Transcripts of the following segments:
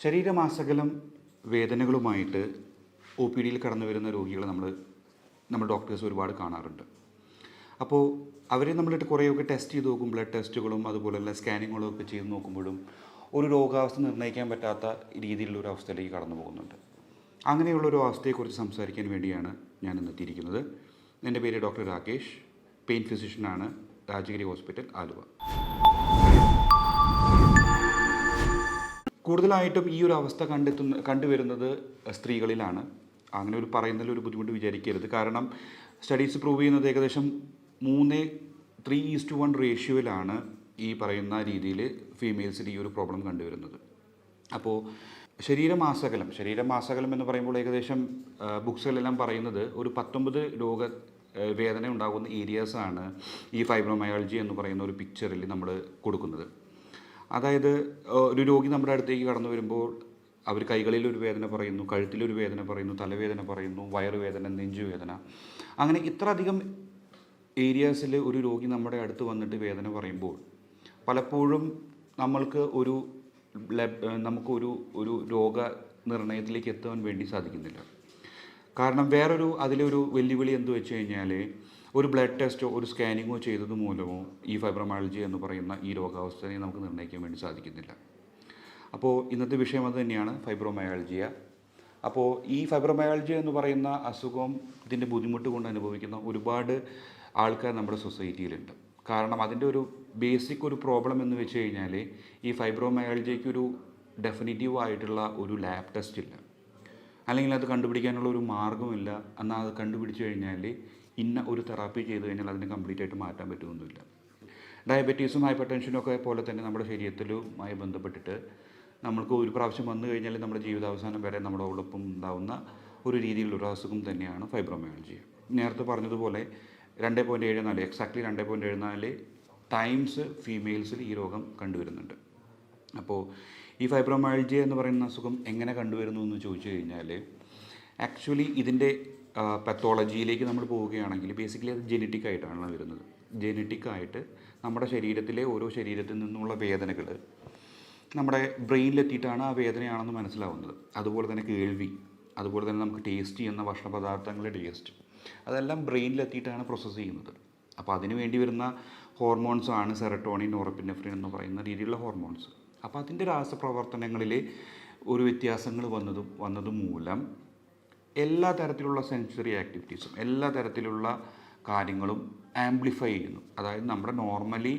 ശരീരമാസകലം വേദനകളുമായിട്ട് O P ഡിയിൽ കടന്നു വരുന്ന രോഗികളെ നമ്മൾ ഡോക്ടേഴ്സ് ഒരുപാട് കാണാറുണ്ട്. അപ്പോൾ അവരെ നമ്മളിട്ട് കുറേയൊക്കെ ടെസ്റ്റ് ചെയ്ത് നോക്കും, ബ്ലഡ് ടെസ്റ്റുകളും അതുപോലെയുള്ള സ്കാനിങ്ങുകളും ഒക്കെ ചെയ്ത് നോക്കുമ്പോഴും ഒരു രോഗാവസ്ഥ നിർണ്ണയിക്കാൻ പറ്റാത്ത രീതിയിലുള്ള ഒരു അവസ്ഥയിലേക്ക് കടന്നു പോകുന്നുണ്ട്. അങ്ങനെയുള്ളൊരു അവസ്ഥയെക്കുറിച്ച് സംസാരിക്കാൻ വേണ്ടിയാണ് ഞാൻ ഇന്നെത്തിയിരിക്കുന്നത്. എൻ്റെ പേര് ഡോക്ടർ രാകേഷ്, പെയിൻ ഫിസിഷ്യനാണ്, രാജഗിരി ഹോസ്പിറ്റൽ, ആലുവ. കൂടുതലായിട്ടും ഈ ഒരു അവസ്ഥ കണ്ടുവരുന്നത് സ്ത്രീകളിലാണ്. അങ്ങനെ ഒരു പറയുന്നതിൽ ഒരു ബുദ്ധിമുട്ട് വിചാരിക്കരുത്. കാരണം സ്റ്റഡീസ് പ്രൂവ് ചെയ്യുന്നത് ഏകദേശം 3:1 റേഷ്യോയിലാണ് ഈ പറയുന്ന രീതിയിൽ ഫീമെയിൽസിൽ ഈ ഒരു പ്രോബ്ലം കണ്ടുവരുന്നത്. അപ്പോൾ ശരീരമാസകലം എന്ന് പറയുമ്പോൾ ഏകദേശം ബുക്സുകളെല്ലാം പറയുന്നത് ഒരു 19 വേദന ഉണ്ടാകുന്ന ഏരിയാസാണ് ഈ ഫൈബ്രോമയാൾജി എന്ന് പറയുന്ന ഒരു പിക്ചറിൽ നമ്മൾ കൊടുക്കുന്നത്. അതായത് ഒരു രോഗി നമ്മുടെ അടുത്തേക്ക് കടന്നു വരുമ്പോൾ അവർ കൈകളിലൊരു വേദന പറയുന്നു, കഴുത്തിലൊരു വേദന പറയുന്നു, തലവേദന പറയുന്നു, വയറുവേദന, നെഞ്ചുവേദന, അങ്ങനെ ഇത്രയധികം ഏരിയാസിൽ ഒരു രോഗി നമ്മുടെ അടുത്ത് വന്നിട്ട് വേദന പറയുമ്പോൾ പലപ്പോഴും നമുക്കൊരു രോഗനിർണയത്തിലേക്ക് എത്താൻ വേണ്ടി സാധിക്കുന്നില്ല. കാരണം അതിലൊരു വെല്ലുവിളി എന്ത് വെച്ച് കഴിഞ്ഞാൽ ഒരു ബ്ലഡ് ടെസ്റ്റോ ഒരു സ്കാനിങ്ങോ ചെയ്തത് മൂലമോ ഈ ഫൈബ്രോമയാൾജി എന്ന് പറയുന്ന ഈ രോഗാവസ്ഥയെ നമുക്ക് നിർണ്ണയിക്കാൻ വേണ്ടി സാധിക്കുന്നില്ല. അപ്പോൾ ഇന്നത്തെ വിഷയം അത് തന്നെയാണ്, ഫൈബ്രോമയാൾജിയ. അപ്പോൾ ഈ ഫൈബ്രോമയാൾജിയ എന്ന് പറയുന്ന അസുഖം, ഇതിൻ്റെ ബുദ്ധിമുട്ട് കൊണ്ട് അനുഭവിക്കുന്ന ഒരുപാട് ആൾക്കാർ നമ്മുടെ സൊസൈറ്റിയിലുണ്ട്. കാരണം അതിൻ്റെ ഒരു ബേസിക് ഒരു പ്രോബ്ലം എന്ന് വെച്ച് കഴിഞ്ഞാൽ ഈ ഫൈബ്രോമയാൾജിയയ്ക്കൊരു ഡെഫിനിറ്റീവ് ആയിട്ടുള്ള ഒരു ലാബ് ടെസ്റ്റ് ഇല്ല, അല്ലെങ്കിൽ അത് കണ്ടുപിടിക്കാനുള്ള ഒരു മാർഗ്ഗമില്ല. എന്നാൽ അത് കണ്ടുപിടിച്ച് കഴിഞ്ഞാൽ ഇന്ന ഒരു തെറാപ്പി ചെയ്ത് കഴിഞ്ഞാൽ അതിനെ കംപ്ലീറ്റ് ആയിട്ട് മാറ്റാൻ പറ്റുമൊന്നുമില്ല. ഡയബറ്റീസും ഹൈപ്പർ ടെൻഷനും ഒക്കെ പോലെ തന്നെ നമ്മുടെ ശരീരത്തിലുമായി ബന്ധപ്പെട്ടിട്ട് നമ്മൾക്ക് ഒരു പ്രാവശ്യം വന്നു കഴിഞ്ഞാൽ നമ്മുടെ ജീവിതാവസാനം വരെ നമ്മളോടൊപ്പം ഉണ്ടാകുന്ന ഒരു രീതിയിലുള്ളൊരു അസുഖം തന്നെയാണ് ഫൈബ്രോമയാൾജിയ. നേരത്തെ പറഞ്ഞതുപോലെ 2.74 എക്സാക്ട്ലി 2.74 ടൈംസ് ഫീമെയിൽസിൽ ഈ രോഗം കണ്ടുവരുന്നുണ്ട്. അപ്പോൾ ഈ ഫൈബ്രോമയാൾജിയ എന്ന് പറയുന്ന അസുഖം എങ്ങനെ കണ്ടുവരുന്നു എന്ന് ചോദിച്ചു കഴിഞ്ഞാൽ ആക്ച്വലി ഇതിൻ്റെ പത്തോളജിയിലേക്ക് നമ്മൾ പോവുകയാണെങ്കിൽ ബേസിക്കലി അത് ജെനറ്റിക് ആയിട്ടാണ് വരുന്നത്. ജെനറ്റിക്കായിട്ട് നമ്മുടെ ശരീരത്തിലെ ഓരോ ശരീരത്തിൽ നിന്നുള്ള വേദനകൾ നമ്മുടെ ബ്രെയിനിലെത്തിയിട്ടാണ് ആ വേദനയാണെന്ന് മനസ്സിലാവുന്നത്. അതുപോലെ തന്നെ കേൾവി, അതുപോലെ തന്നെ നമുക്ക് ടേസ്റ്റ് ചെയ്യുന്ന ഭക്ഷണപദാർത്ഥങ്ങളുടെ ടേസ്റ്റ്, അതെല്ലാം ബ്രെയിനിലെത്തിയിട്ടാണ് പ്രോസസ്സ് ചെയ്യുന്നത്. അപ്പോൾ അതിന് വേണ്ടി വരുന്ന ഹോർമോൺസാണ് സെറട്ടോണിൻ, നോറെപ്പിനെഫ്രിൻ എന്ന് പറയുന്ന രീതിയിലുള്ള ഹോർമോൺസ്. അപ്പോൾ അതിൻ്റെ രാസപ്രവർത്തനങ്ങളിൽ ഒരു വ്യത്യാസങ്ങൾ വന്നതും മൂലം എല്ലാ തരത്തിലുള്ള സെൻസറി ആക്ടിവിറ്റീസും എല്ലാ തരത്തിലുള്ള കാര്യങ്ങളും ആംപ്ലിഫൈ ചെയ്യുന്നു. അതായത് നമ്മുടെ നോർമലി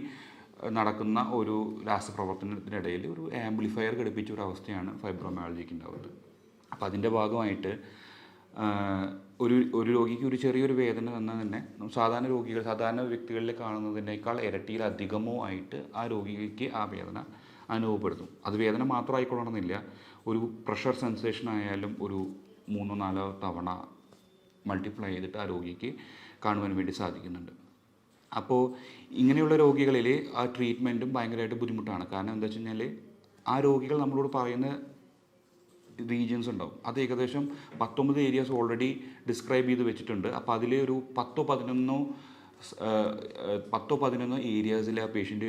നടക്കുന്ന ഒരു രാസപ്രവർത്തനത്തിനിടയിൽ ഒരു ആംപ്ലിഫയർ ഘടിപ്പിച്ച ഒരു അവസ്ഥയാണ് ഫൈബ്രോമയാൾജിക്ക് ഉണ്ടാവുന്നത്. അപ്പോൾ അതിൻ്റെ ഭാഗമായിട്ട് ഒരു രോഗിക്ക് ഒരു ചെറിയൊരു വേദന തന്നാൽ തന്നെ സാധാരണ വ്യക്തികളിൽ കാണുന്നതിനേക്കാൾ ഇരട്ടിയിലധികമോ ആയിട്ട് ആ രോഗിക്ക് ആ വേദന അനുഭവപ്പെടുന്നു. അത് വേദന മാത്രം ആയിക്കൊള്ളണമെന്നില്ല, ഒരു പ്രഷർ സെൻസേഷൻ ആയാലും ഒരു 3-4 തവണ മൾട്ടിപ്ലൈ ചെയ്തിട്ട് ആ രോഗിക്ക് കാണുവാൻ വേണ്ടി സാധിക്കുന്നുണ്ട്. അപ്പോൾ ഇങ്ങനെയുള്ള രോഗികളിൽ ആ ട്രീറ്റ്മെൻറ്റും ഭയങ്കരമായിട്ട് ബുദ്ധിമുട്ടാണ്. കാരണം എന്താ വെച്ച് കഴിഞ്ഞാൽ ആ രോഗികൾ നമ്മളോട് പറയുന്ന റീജിയൻസ് ഉണ്ടാവും. അത് ഏകദേശം 19 ഏരിയാസ് ഓൾറെഡി ഡിസ്ക്രൈബ് ചെയ്ത് വെച്ചിട്ടുണ്ട്. അപ്പോൾ അതിൽ ഒരു 10-11 ഏരിയാസിൽ ആ പേഷ്യൻ്റ്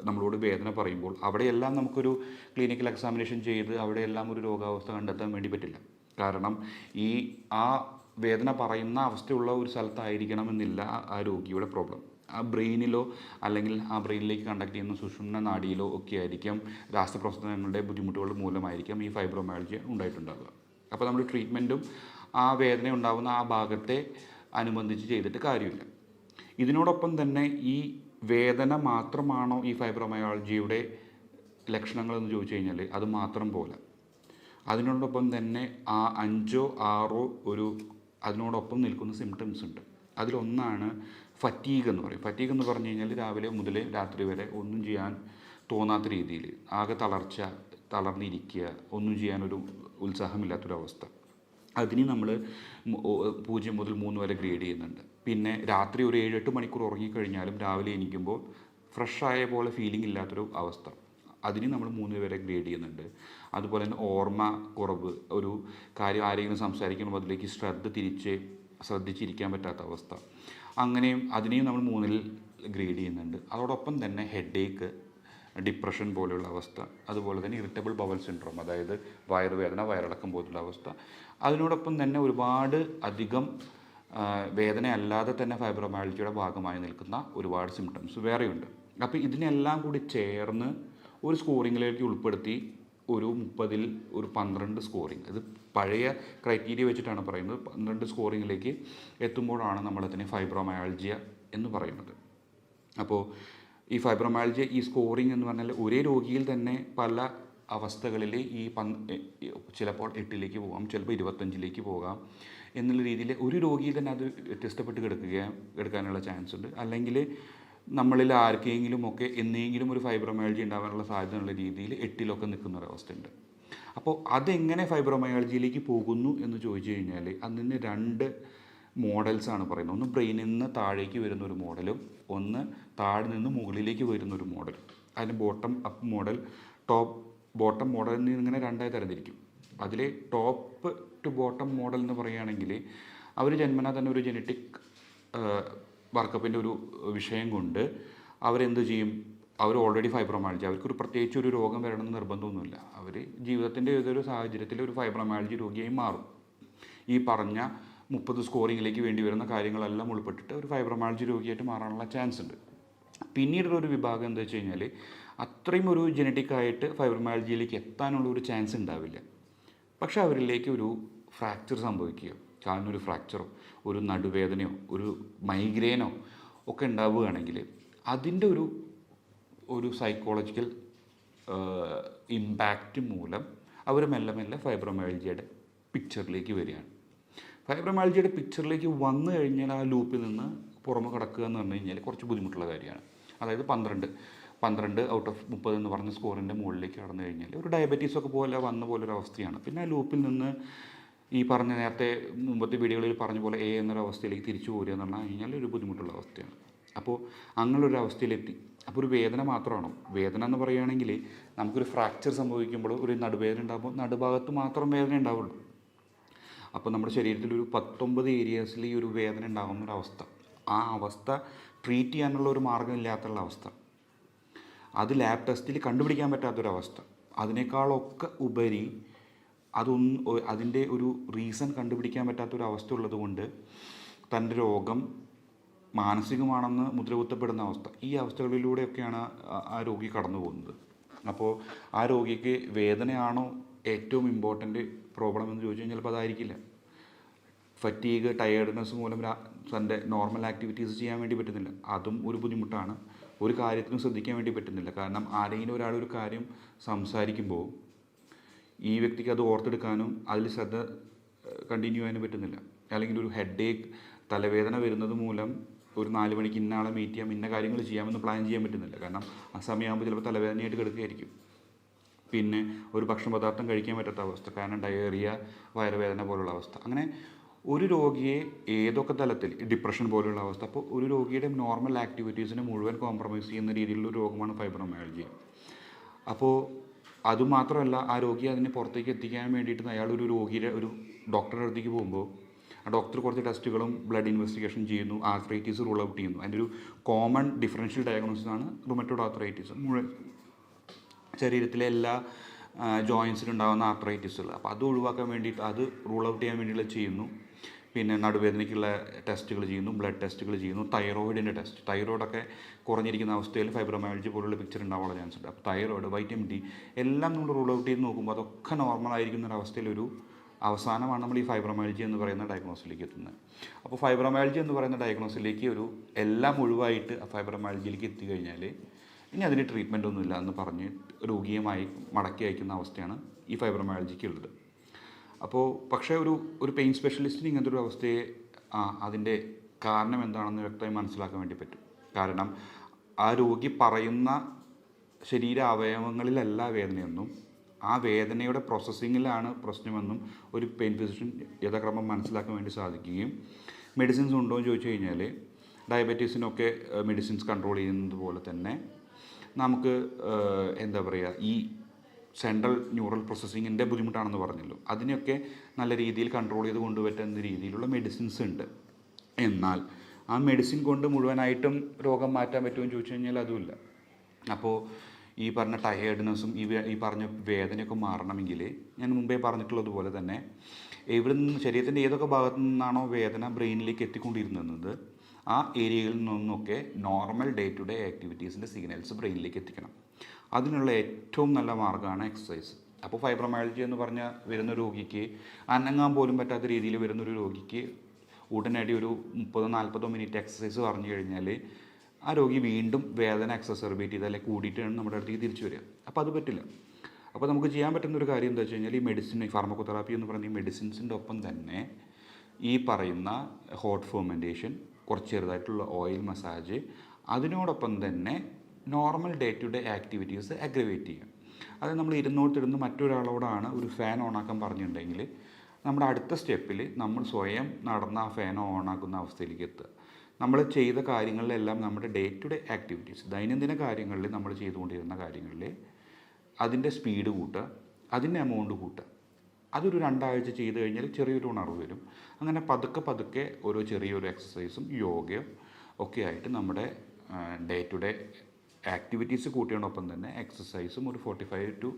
നമ്മളോട് വേദന പറയുമ്പോൾ അവിടെയെല്ലാം നമുക്കൊരു ക്ലിനിക്കൽ എക്സാമിനേഷൻ ചെയ്ത് അവിടെയെല്ലാം ഒരു രോഗാവസ്ഥ കണ്ടെത്താൻ വേണ്ടി പറ്റില്ല. കാരണം ആ വേദന പറയുന്ന അവസ്ഥയുള്ള ഒരു സ്ഥലത്തായിരിക്കണമെന്നില്ല ആ രോഗിയുടെ പ്രോബ്ലം. ആ ബ്രെയിനിലോ അല്ലെങ്കിൽ ആ ബ്രെയിനിലേക്ക് കണ്ടക്ട് ചെയ്യുന്ന സുഷുമ്ന നാഡിയിലോ ഒക്കെ ആയിരിക്കാം രാസപ്രവർത്തനങ്ങളുടെ ബുദ്ധിമുട്ടുകൾ മൂലമായിരിക്കാം ഈ ഫൈബ്രോമയാൾജിയ ഉണ്ടായിട്ടുണ്ടാവുക. അപ്പോൾ നമ്മൾ ട്രീറ്റ്മെൻറ്റും ആ വേദന ഉണ്ടാകുന്ന ആ ഭാഗത്തെ അനുബന്ധിച്ച് ചെയ്തിട്ട് കാര്യമില്ല. ഇതിനോടൊപ്പം തന്നെ ഈ വേദന മാത്രമാണോ ഈ ഫൈബ്രോമയാൾജിയുടെ ലക്ഷണങ്ങളെന്ന് ചോദിച്ചു കഴിഞ്ഞാൽ അത് മാത്രം പോലെ അതിനോടൊപ്പം തന്നെ ആ 5-6 അതിനോടൊപ്പം നിൽക്കുന്ന സിംറ്റംസ് ഉണ്ട്. അതിലൊന്നാണ് ഫറ്റീഗ് എന്ന് പറയും. ഫറ്റീഗ് എന്ന് പറഞ്ഞു കഴിഞ്ഞാൽ രാവിലെ മുതൽ രാത്രി വരെ ഒന്നും ചെയ്യാൻ തോന്നാത്ത രീതിയിൽ ആകെ തളർന്നിരിക്കുക, ഒന്നും ചെയ്യാനൊരു ഉത്സാഹമില്ലാത്തൊരവസ്ഥ. അതിന് നമ്മൾ 0 മുതൽ 3 വരെ ഗ്രേഡ് ചെയ്യുന്നുണ്ട്. പിന്നെ രാത്രി ഒരു 7-8 മണിക്കൂർ ഉറങ്ങിക്കഴിഞ്ഞാലും രാവിലെ എണീക്കുമ്പോൾ ഫ്രഷായ പോലെ ഫീലിംഗ് ഇല്ലാത്തൊരു അവസ്ഥ, അതിന് നമ്മൾ 3 വരെ ഗ്രേഡ് ചെയ്യുന്നുണ്ട്. അതുപോലെ തന്നെ ഓർമ്മ കുറവ്, ഒരു കാര്യം ആരെങ്കിലും സംസാരിക്കുമ്പോൾ അതിലേക്ക് ശ്രദ്ധിച്ചിരിക്കാൻ പറ്റാത്ത അവസ്ഥ, അങ്ങനെയും അതിനെയും നമ്മൾ 3 ഗ്രേഡ് ചെയ്യുന്നുണ്ട്. അതോടൊപ്പം തന്നെ ഹെഡേക്ക്, ഡിപ്രഷൻ പോലെയുള്ള അവസ്ഥ, അതുപോലെ തന്നെ ഇറിറ്റബിൾ ബവൽ സിൻഡ്രോം, അതായത് വയറുവേദന, വയറിളക്കം പോലുള്ള അവസ്ഥ. അതിനോടൊപ്പം തന്നെ ഒരുപാട് അധികം വേദന അല്ലാതെ തന്നെ ഫൈബ്രോമയാൾജിയുടെ ഭാഗമായി നിൽക്കുന്ന ഒരുപാട് സിംറ്റംസ് വേറെയുണ്ട്. അപ്പോൾ ഇതിനെല്ലാം കൂടി ചേർന്ന് ഒരു സ്കോറിങ്ങിലേക്ക് ഉൾപ്പെടുത്തി ഒരു 30-ൽ ഒരു 12 സ്കോറിങ്, ഇത് പഴയ ക്രൈറ്റീരിയ വെച്ചിട്ടാണ് പറയുന്നത്, 12 സ്കോറിങ്ങിലേക്ക് എത്തുമ്പോഴാണ് നമ്മളതിനെ ഫൈബ്രോമയാൾജിയ എന്ന് പറയുന്നത്. അപ്പോൾ ഈ ഫൈബ്രോമയാൾജിയ, ഈ സ്കോറിങ് എന്ന് പറഞ്ഞാൽ ഒരേ രോഗിയിൽ തന്നെ പല അവസ്ഥകളിൽ ചിലപ്പോൾ 8-ലേക്ക് പോകാം, ചിലപ്പോൾ 25-ലേക്ക് പോകാം എന്നുള്ള രീതിയിൽ ഒരു രോഗിയിൽ തന്നെ അത് വ്യത്യസ്തപ്പെട്ട് കിടക്കാനുള്ള ചാൻസ് ഉണ്ട്. അല്ലെങ്കിൽ നമ്മളിൽ ആർക്കെങ്കിലും ഒക്കെ എന്നെങ്കിലും ഒരു ഫൈബ്രോമയാൾജി ഉണ്ടാകാനുള്ള സാധ്യത ഉള്ള രീതിയിൽ 8-ലൊക്കെ നിൽക്കുന്ന ഒരവസ്ഥയുണ്ട്. അപ്പോൾ അതെങ്ങനെ ഫൈബ്രോമയാൾജിയിലേക്ക് പോകുന്നു എന്ന് ചോദിച്ചു കഴിഞ്ഞാൽ അതിന് 2 മോഡൽസാണ് പറയുന്നത്. ഒന്ന് ബ്രെയിനിൽ നിന്ന് താഴേക്ക് വരുന്ന ഒരു മോഡലും, ഒന്ന് താഴെ നിന്ന് മുകളിലേക്ക് വരുന്ന ഒരു മോഡൽ. അതിന് bottom up model, bottom model എന്നിങ്ങനെ 2ആയി തരംതിരിക്കും. അതിൽ ടോപ്പ് ടു ബോട്ടം മോഡൽ എന്ന് പറയുകയാണെങ്കിൽ അവർ ജന്മനാ തന്നെ ഒരു ജനറ്റിക് വർക്കപ്പിൻ്റെ ഒരു വിഷയം കൊണ്ട് അവരെന്ത് ചെയ്യും, അവർ ഓൾറെഡി ഫൈബ്രോമയാൾജി, അവർക്കൊരു പ്രത്യേകിച്ച് ഒരു രോഗം വരണമെന്ന് നിർബന്ധമൊന്നുമില്ല. അവർ ജീവിതത്തിൻ്റെ ഏതൊരു സാഹചര്യത്തിൽ ഒരു ഫൈബ്രോമയാൾജി രോഗിയായി മാറും. ഈ പറഞ്ഞ 30 സ്കോറിങ്ങിലേക്ക് വേണ്ടി വരുന്ന കാര്യങ്ങളെല്ലാം ഉൾപ്പെട്ടിട്ട് ഒരു ഫൈബ്രോമയാൾജി രോഗിയായിട്ട് മാറാനുള്ള ചാൻസ് ഉണ്ട്. പിന്നീടുള്ളൊരു വിഭാഗം എന്താ വെച്ച് കഴിഞ്ഞാൽ അത്രയും ഒരു ജനറ്റിക്കായിട്ട് ഫൈബ്രോമയാൾജിയിലേക്ക് എത്താനുള്ള ഒരു ചാൻസ് ഉണ്ടാവില്ല. പക്ഷേ അവരിലേക്ക് ഒരു ഫ്രാക്ചർ സംഭവിക്കുകയോ, കാലിനൊരു ഫ്രാക്ചറോ, ഒരു നടുവേദനയോ, ഒരു മൈഗ്രെയിനോ ഒക്കെ ഉണ്ടാവുകയാണെങ്കിൽ അതിൻ്റെ ഒരു സൈക്കോളജിക്കൽ ഇമ്പാക്റ്റ് മൂലം അവർ മെല്ലെ മെല്ലെ ഫൈബ്രോമയാൾജിയുടെ പിക്ചറിലേക്ക് വരികയാണ്. ഫൈബ്രോമയാൾജിയുടെ പിക്ചറിലേക്ക് വന്നു കഴിഞ്ഞാൽ ആ ലൂപ്പിൽ നിന്ന് പുറമെ കിടക്കുക എന്ന് പറഞ്ഞു കഴിഞ്ഞാൽ കുറച്ച് ബുദ്ധിമുട്ടുള്ള കാര്യമാണ്. അതായത് 12 ഔട്ട് ഓഫ് 30 എന്ന് പറഞ്ഞ സ്കോറിൻ്റെ മുകളിലേക്ക് കടന്നു കഴിഞ്ഞാൽ ഒരു ഡയബറ്റീസൊക്കെ പോലെ വന്ന പോലൊരു അവസ്ഥയാണ്. പിന്നെ ആ ലൂപ്പിൽ നിന്ന് ഈ പറഞ്ഞ നേരത്തെ മുമ്പത്തെ വീഡിയോകളിൽ പറഞ്ഞ പോലെ എന്നൊരവസ്ഥയിലേക്ക് തിരിച്ചു പോരുക എന്ന് പറഞ്ഞു കഴിഞ്ഞാൽ ഒരു ബുദ്ധിമുട്ടുള്ള അവസ്ഥയാണ്. അപ്പോൾ അങ്ങനൊരു അവസ്ഥയിലെത്തി. അപ്പോൾ ഒരു വേദന മാത്രമാണോ? വേദന എന്ന് പറയുകയാണെങ്കിൽ നമുക്കൊരു ഫ്രാക്ചർ സംഭവിക്കുമ്പോൾ ഒരു നടുവേദന ഉണ്ടാകുമ്പോൾ നടുഭാഗത്ത് മാത്രം വേദന ഉണ്ടാവുള്ളൂ. അപ്പോൾ നമ്മുടെ ശരീരത്തിൽ ഒരു 19 ഏരിയാസിൽ ഈ ഒരു വേദന ഉണ്ടാകുന്നൊരവസ്ഥ, ആ അവസ്ഥ ട്രീറ്റ് ചെയ്യാനുള്ള ഒരു മാർഗ്ഗമില്ലാത്തുള്ള അവസ്ഥ, അത് ലാബ് ടെസ്റ്റിൽ കണ്ടുപിടിക്കാൻ പറ്റാത്തൊരവസ്ഥ, അതിനേക്കാളൊക്കെ ഉപരി അതിൻ്റെ ഒരു റീസൺ കണ്ടുപിടിക്കാൻ പറ്റാത്തൊരവസ്ഥ ഉള്ളതുകൊണ്ട് തൻ്റെ രോഗം മാനസികമാണെന്ന് മുദ്രകുത്തപ്പെടുന്ന അവസ്ഥ, ഈ അവസ്ഥകളിലൂടെയൊക്കെയാണ് ആ രോഗി കടന്നു പോകുന്നത്. അപ്പോൾ ആ രോഗിക്ക് വേദനയാണോ ഏറ്റവും ഇമ്പോർട്ടൻ്റ് പ്രോബ്ലം എന്ന് ചോദിച്ചു കഴിഞ്ഞാൽ ചിലപ്പോൾ അതായിരിക്കില്ല. ഫറ്റീഗ്, ടയേർഡ്നെസ് മൂലം തൻ്റെ നോർമൽ ആക്ടിവിറ്റീസ് ചെയ്യാൻ വേണ്ടി പറ്റുന്നില്ല, അതും ഒരു ബുദ്ധിമുട്ടാണ്. ഒരു കാര്യത്തിനും ശ്രദ്ധിക്കാൻ വേണ്ടി പറ്റുന്നില്ല. കാരണം ആരെങ്കിലും ഒരാളൊരു കാര്യം സംസാരിക്കുമ്പോൾ ഈ വ്യക്തിക്ക് അത് ഓർത്തെടുക്കാനും അതിൽ ശ്രദ്ധ കണ്ടിന്യൂ ചെയ്യാനും പറ്റുന്നില്ല. അല്ലെങ്കിൽ ഒരു ഹെഡ് ഏക്ക്, തലവേദന വരുന്നത് മൂലം ഒരു 4 മണിക്ക് ഇന്ന ആളെ മീറ്റ് ചെയ്യാം, ഇന്ന കാര്യങ്ങൾ ചെയ്യാമെന്ന് പ്ലാൻ ചെയ്യാൻ പറ്റുന്നില്ല. കാരണം ആ സമയമാകുമ്പോൾ ചിലപ്പോൾ തലവേദനയായിട്ട് കിടക്കുകയായിരിക്കും. പിന്നെ ഒരു ഭക്ഷണപദാർത്ഥം കഴിക്കാൻ പറ്റാത്ത അവസ്ഥ, കാരണം ഡയേറിയ, വയറുവേദന പോലുള്ള അവസ്ഥ. അങ്ങനെ ഒരു രോഗിയെ ഏതൊക്കെ തലത്തിൽ, ഡിപ്രഷൻ പോലുള്ള അവസ്ഥ, അപ്പോൾ ഒരു രോഗിയുടെ നോർമൽ ആക്ടിവിറ്റീസിനെ മുഴുവൻ കോംപ്രമൈസ് ചെയ്യുന്ന രീതിയിലുള്ള രോഗമാണ് ഫൈബ്രോമയാൾജിയ. അപ്പോൾ അതുമാത്രമല്ല, ആ രോഗിയെ അതിനെ പുറത്തേക്ക് എത്തിക്കാൻ വേണ്ടിയിട്ട് അയാൾ ഒരു ഡോക്ടറുടെ അടുത്തേക്ക് പോകുമ്പോൾ ആ ഡോക്ടർ കുറച്ച് ടെസ്റ്റുകളും ബ്ലഡ് ഇൻവെസ്റ്റിഗേഷൻ ചെയ്യുന്നു, ആർത്രൈറ്റീസ് റൂൾ ഔട്ട് ചെയ്യുന്നു. അതിൻ്റെ ഒരു കോമൺ ഡിഫറൻഷ്യൽ ഡയഗ്നോസിസാണ് റുമറ്റോയ്ഡ് ആർത്രൈറ്റീസ്. ശരീരത്തിലെ എല്ലാ ജോയിൻസിലുണ്ടാകുന്ന ആർത്രൈറ്റിസുകൾ. അപ്പോൾ അത് ഒഴിവാക്കാൻ വേണ്ടിയിട്ട്, അത് റൂൾ ഔട്ട് ചെയ്യാൻ വേണ്ടിയിട്ട് ചെയ്യുന്നു. പിന്നെ നടുവേദനയ്ക്കുള്ള ടെസ്റ്റുകൾ ചെയ്യുന്നു, ബ്ലഡ് ടെസ്റ്റുകൾ ചെയ്യുന്നു, തൈറോയിഡിൻ്റെ ടെസ്റ്റ്, തൈറോയിഡൊക്കെ കുറഞ്ഞിരിക്കുന്ന അവസ്ഥയിൽ ഫൈബ്രോമയാൾജി പോലുള്ള പിക്ചർ ഉണ്ടാവാനുള്ള ചാൻസ് ഉണ്ട്. അപ്പോൾ തൈറോയിഡ്, വൈറ്റമിൻ ഡി എല്ലാം നമ്മൾ റൂൾ ഔട്ട് ചെയ്ത് നോക്കുമ്പോൾ അതൊക്കെ നോർമലായിരിക്കുന്ന ഒരു അവസ്ഥയിൽ അവസാനമാണ് നമ്മൾ ഈ ഫൈബ്രോമയാൾജി എന്ന് പറയുന്ന ഡയഗ്നോസിലേക്ക് എത്തുന്നത്. അപ്പോൾ ഫൈബ്രോമയാൾജി എന്ന് പറയുന്ന ഡയഗ്നോസിലേക്ക് എല്ലാം ഒഴിവായിട്ട് ഫൈബ്രോമയാൾജിയിലേക്ക് എത്തിക്കഴിഞ്ഞാൽ ഇനി അതിന് ട്രീറ്റ്മെൻ്റ് ഒന്നുമില്ല എന്ന് പറഞ്ഞ് രോഗിയുമായി മടക്കി അയക്കുന്ന അവസ്ഥയാണ് ഈ ഫൈബ്രോമയാൾജിക്ക് ഉള്ളത്. അപ്പോൾ പക്ഷേ ഒരു പെയിൻ സ്പെഷ്യലിസ്റ്റിന് ഇങ്ങനത്തെ ഒരു അവസ്ഥയെ അതിൻ്റെ കാരണം എന്താണെന്ന് വ്യക്തമായി മനസ്സിലാക്കാൻ വേണ്ടി പറ്റും. കാരണം ആ രോഗി പറയുന്ന ശരീര അവയവങ്ങളിലല്ല വേദനയെന്നും ആ വേദനയുടെ പ്രോസസ്സിങ്ങിലാണ് പ്രശ്നമെന്നും ഒരു പെയിൻ ഫിസിഷ്യൻ യഥാക്രമം മനസ്സിലാക്കാൻ വേണ്ടി സാധിക്കുകയും മെഡിസിൻസ് ഉണ്ടോ എന്ന് ചോദിച്ചു കഴിഞ്ഞാൽ ഡയബറ്റീസിനൊക്കെ മെഡിസിൻസ് കൺട്രോൾ ചെയ്യുന്നത് പോലെ തന്നെ നമുക്ക് എന്താ പറയുക, ഈ സെൻട്രൽ ന്യൂറൽ പ്രോസസ്സിങ്ങിൻ്റെ ബുദ്ധിമുട്ടാണെന്ന് പറഞ്ഞല്ലോ, അതിനെയൊക്കെ നല്ല രീതിയിൽ കൺട്രോൾ ചെയ്ത് കൊണ്ടുപറ്റുന്ന രീതിയിലുള്ള മെഡിസിൻസ് ഉണ്ട്. എന്നാൽ ആ മെഡിസിൻ കൊണ്ട് മുഴുവനായിട്ടും രോഗം മാറ്റാൻ പറ്റുമെന്ന് ചോദിച്ചു കഴിഞ്ഞാൽ അതുമില്ല. അപ്പോൾ ഈ പറഞ്ഞ ടയേർഡ്നെസ്സും ഈ പറഞ്ഞ വേദനയൊക്കെ മാറണമെങ്കിൽ ഞാൻ മുമ്പേ പറഞ്ഞിട്ടുള്ളതുപോലെ തന്നെ എവിടെ നിന്ന് ശരീരത്തിൻ്റെ ഏതൊക്കെ ഭാഗത്തു നിന്നാണോ വേദന ബ്രെയിനിലേക്ക് എത്തിക്കൊണ്ടിരുന്നത് ആ ഏരിയകളിൽ നിന്നൊക്കെ നോർമൽ ഡേ ടു ഡേ ആക്ടിവിറ്റീസിൻ്റെ സിഗ്നൽസ് ബ്രെയിനിലേക്ക് എത്തിക്കണം. അതിനുള്ള ഏറ്റവും നല്ല മാർഗ്ഗമാണ് എക്സസൈസ്. അപ്പോൾ ഫൈബ്രോമയാൾജി എന്ന് പറഞ്ഞാൽ വരുന്ന രോഗിക്ക് അനങ്ങാൻ പോലും പറ്റാത്ത രീതിയിൽ വരുന്നൊരു രോഗിക്ക് ഉടനടി ഒരു 30-40 മിനിറ്റ് എക്സസൈസ് പറഞ്ഞു കഴിഞ്ഞാൽ ആ രോഗി വീണ്ടും വേദന എക്സസർബേറ്റ് ചെയ്ത് അല്ലെങ്കിൽ കൂടിയിട്ടാണ് നമ്മുടെ അടുത്തേക്ക് തിരിച്ചു വരിക. അപ്പോൾ അത് പറ്റില്ല. അപ്പോൾ നമുക്ക് ചെയ്യാൻ പറ്റുന്ന ഒരു കാര്യം എന്താ വെച്ച് കഴിഞ്ഞാൽ ഈ മെഡിസിൻ, ഈ ഫാർമക്കോതെറാപ്പി എന്ന് പറയുന്ന ഈ മെഡിസിൻസിൻ്റെ ഒപ്പം തന്നെ ഈ പറയുന്ന ഹോട്ട് ഫെർമെൻറ്റേഷൻ, കുറച്ച് ചെറുതായിട്ടുള്ള ഓയിൽ മസാജ്, അതിനോടൊപ്പം തന്നെ normal day to day activities aggravate ചെയ്യുക. അത് നമ്മൾ ഇരുന്നോട്ടിരുന്ന് മറ്റൊരാളോടാണ് ഒരു ഫാൻ ഓണാക്കാൻ പറഞ്ഞിട്ടുണ്ടെങ്കിൽ നമ്മുടെ അടുത്ത സ്റ്റെപ്പിൽ നമ്മൾ സ്വയം നടന്ന ആ ഫാൻ ഓണാക്കുന്ന അവസ്ഥയിലേക്ക് എത്തുക. നമ്മൾ ചെയ്ത കാര്യങ്ങളിലെല്ലാം നമ്മുടെ ഡേ ടു ഡേ ആക്ടിവിറ്റീസ്, ദൈനംദിന കാര്യങ്ങളിൽ നമ്മൾ ചെയ്തുകൊണ്ടിരുന്ന കാര്യങ്ങളിൽ അതിൻ്റെ സ്പീഡ് കൂട്ടുക, അതിൻ്റെ എമൗണ്ട് കൂട്ടുക. അതൊരു 2 ആഴ്ച ചെയ്ത് കഴിഞ്ഞാൽ ചെറിയൊരു ഉണർവ് വരും. അങ്ങനെ പതുക്കെ ഓരോ ചെറിയൊരു എക്സസൈസും യോഗയും ഒക്കെ ആയിട്ട് നമ്മുടെ ഡേ ടു ഡേ ആക്ടിവിറ്റീസ് കൂട്ടിയോടൊപ്പം തന്നെ എക്സസൈസും ഒരു 45 to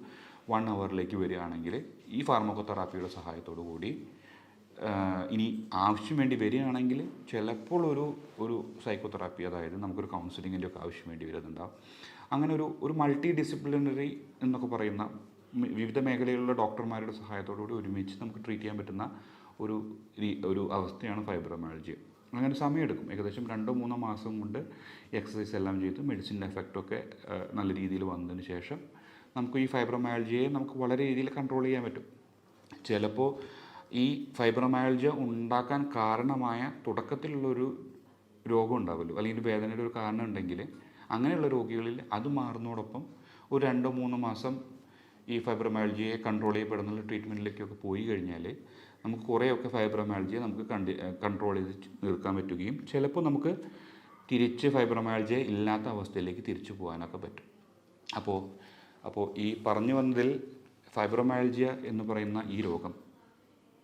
1 hourലേക്ക് വരികയാണെങ്കിൽ ഈ ഫാർമക്കോതെറാപ്പിയുടെ സഹായത്തോടു കൂടി ഇനി ആവശ്യം വേണ്ടി വരികയാണെങ്കിൽ ചിലപ്പോൾ ഒരു സൈക്കോതെറാപ്പി, അതായത് നമുക്കൊരു കൗൺസിലിങ്ങിൻ്റെ ഒക്കെ ആവശ്യം വേണ്ടി വരുന്നുണ്ടാവും. അങ്ങനെ ഒരു മൾട്ടി ഡിസിപ്ലിനറി എന്നൊക്കെ പറയുന്ന വിവിധ മേഖലയിലുള്ള ഡോക്ടർമാരുടെ സഹായത്തോടു കൂടി ഒരുമിച്ച് നമുക്ക് ട്രീറ്റ് ചെയ്യാൻ പറ്റുന്ന ഒരു അവസ്ഥയാണ് ഫൈബ്രോമയാൾജിയ. അങ്ങനെ സമയമെടുക്കും. ഏകദേശം 2-3 മാസം കൊണ്ട് എക്സസൈസ് എല്ലാം ചെയ്ത് മെഡിസിൻ്റെ എഫക്റ്റൊക്കെ നല്ല രീതിയിൽ വന്നതിന് ശേഷം നമുക്ക് ഈ ഫൈബ്രോമയാൾജിയയെ നമുക്ക് വളരെ രീതിയിൽ കൺട്രോൾ ചെയ്യാൻ പറ്റും. ചിലപ്പോൾ ഈ ഫൈബ്രോമയാൾജിയ ഉണ്ടാക്കാൻ കാരണമായ തുടക്കത്തിലുള്ളൊരു രോഗം ഉണ്ടാവുമല്ലോ, അല്ലെങ്കിൽ വേദനയുടെ ഒരു കാരണം ഉണ്ടെങ്കിൽ അങ്ങനെയുള്ള രോഗികളിൽ അത് മാറുന്നതോടൊപ്പം ഒരു 2-3 മാസം ഈ ഫൈബ്രോമയാൾജിയെ കൺട്രോൾ ചെയ്യപ്പെടുന്ന ട്രീറ്റ്മെൻറ്റിലേക്കൊക്കെ പോയി കഴിഞ്ഞാൽ നമുക്ക് കുറേയൊക്കെ ഫൈബ്രോമയാൾജിയെ നമുക്ക് കൺട്രോൾ ചെയ്ത് നിർത്താൻ പറ്റുകയും ചിലപ്പോൾ നമുക്ക് തിരിച്ച് ഫൈബ്രോമയാൾജിയ ഇല്ലാത്ത അവസ്ഥയിലേക്ക് തിരിച്ചു പോകാനൊക്കെ പറ്റും. അപ്പോൾ ഈ പറഞ്ഞു വന്നതിൽ ഫൈബ്രോമയാൾജിയ എന്ന് പറയുന്ന ഈ രോഗം,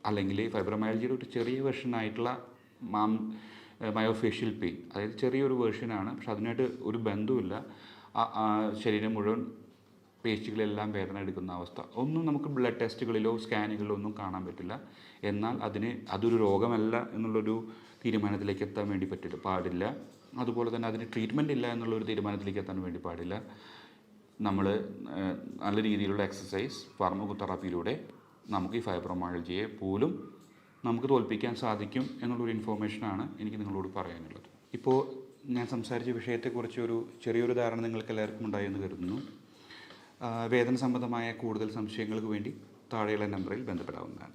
അല്ലെങ്കിൽ ഫൈബ്രോമയാൾജിയുടെ ഒരു ചെറിയ വെർഷനായിട്ടുള്ള മയോഫേഷ്യൽ പെയിൻ, അതായത് ചെറിയൊരു വേർഷനാണ്, പക്ഷെ അതിനായിട്ട് ഒരു ബന്ധവുമില്ല. ശരീരം മുഴുവൻ പേശികളെല്ലാം വേദന എടുക്കുന്ന അവസ്ഥ ഒന്നും നമുക്ക് ബ്ലഡ് ടെസ്റ്റുകളിലോ സ്കാനുകളിലോ ഒന്നും കാണാൻ പറ്റില്ല. എന്നാൽ അതൊരു രോഗമല്ല എന്നുള്ളൊരു തീരുമാനത്തിലേക്ക് എത്താൻ വേണ്ടി പാടില്ല. അതുപോലെ തന്നെ അതിന് ട്രീറ്റ്മെൻറ്റ് ഇല്ല എന്നുള്ളൊരു തീരുമാനത്തിലേക്ക് എത്താൻ വേണ്ടി പാടില്ല. നമ്മൾ നല്ല രീതിയിലുള്ള എക്സസൈസ്, ഫാർമക്കോതെറാപ്പിയിലൂടെ നമുക്ക് ഈ ഫൈബ്രോമയാൾജിയെ പോലും നമുക്ക് തോൽപ്പിക്കാൻ സാധിക്കും എന്നുള്ളൊരു ഇൻഫോർമേഷനാണ് എനിക്ക് നിങ്ങളോട് പറയാനുള്ളത്. ഇപ്പോൾ ഞാൻ സംസാരിച്ച വിഷയത്തെക്കുറിച്ച് ചെറിയൊരു ധാരണ നിങ്ങൾക്ക് എല്ലാവർക്കും ഉണ്ടായെന്ന് കരുതുന്നു. വേദന സംബന്ധമായ കൂടുതൽ സംശയങ്ങൾക്ക് വേണ്ടി താഴെയുള്ള നമ്പറിൽ ബന്ധപ്പെടാവുന്നതാണ്.